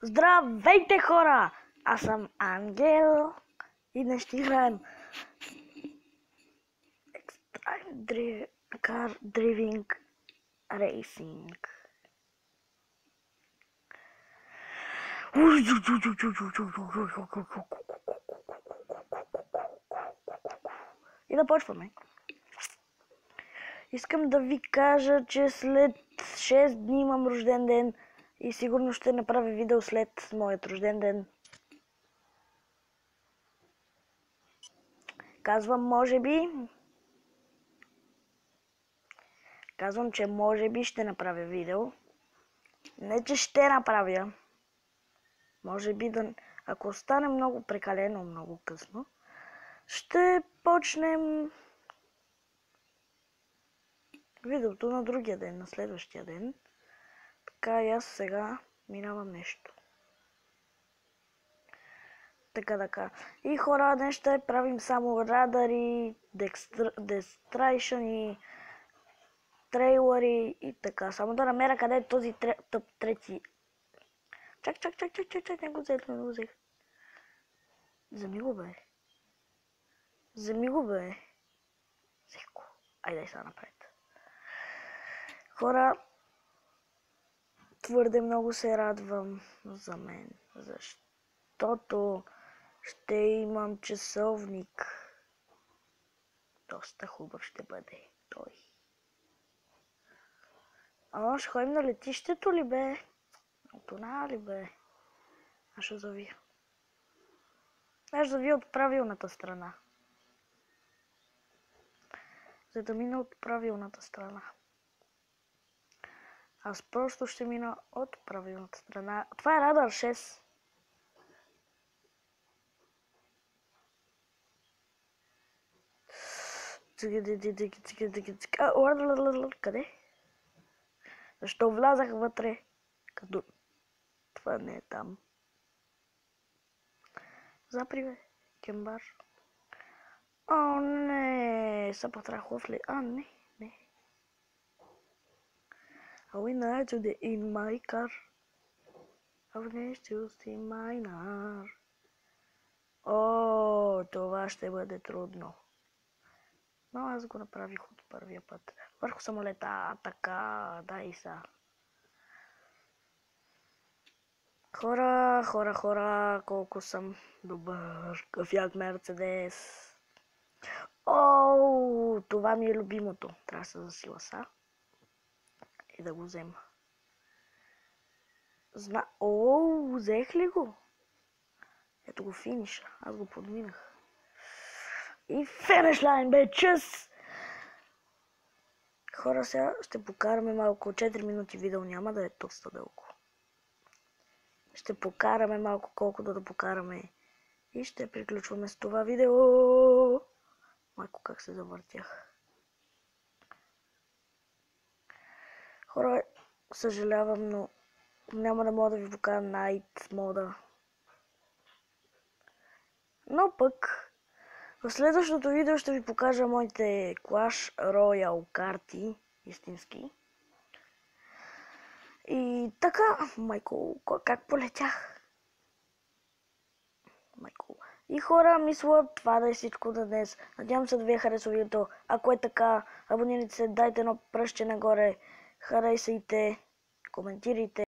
Здравейте, хора! Аз съм Ангел и днес ще играем Extreme Car Driving Racing. И да почваме. Искам да ви кажа, че след 6 дни имам рожден ден и сигурно ще направя видео след моят рожден ден. Казвам може би. Казвам, че може би ще направя видео. Не, че ще направя. Може би да... Ако стане много прекалено, много късно, ще почнем видеото на другия ден, на следващия ден. Така и аз сега минавам нещо. Така. И хора, днес ще правим само радари, дестрайшън и трейлъри и така. Само да намеря къде е този трети. Чак, не го взех. Вземи го, бе. Взех го. Айде сега напред. Хора, твърде много се радвам за мен, защото ще имам часовник. Доста хубав ще бъде той. Ще ходим на летището ли, бе? Тона ли, бе? Аз ще завия. От правилната страна. За да мина от правилната страна. Аз просто ще мина от правилната страна. Това е радар 6. Къде? Защо влязах вътре? Като... Това не е там. Запри, бе. Кембар. О, не. Сапа трахов ли? Не. I went to the in my car. I went to see my car. Това ще бъде трудно. Но аз го направих от първия път. Върху самолета, така, дай са. Хора, колко съм добър. Кафяк Мерцедес. Това ми е любимото. Трябва да се засила са. И да го взема. Взех ли го? Ето го финиша. Аз го подминах. И финиш лайн, бичес! Хора, сега ще покараме малко. 4 минути видео няма да е доста дълго. Ще покараме малко, колкото да покараме. И ще приключваме с това видео. Майко, как се завъртях. Хора, съжалявам, но няма да мога да ви покажа Night мода. Но пък в следващото видео ще ви покажа моите Clash Royale карти, истински. И така, майко, как полетях? Майко. И хора, мисля, това да е всичко за днес. Надявам се да ви е харесало видеото. Ако е така, абонирайте се, дайте едно пръстче нагоре, харесайте, коментирайте.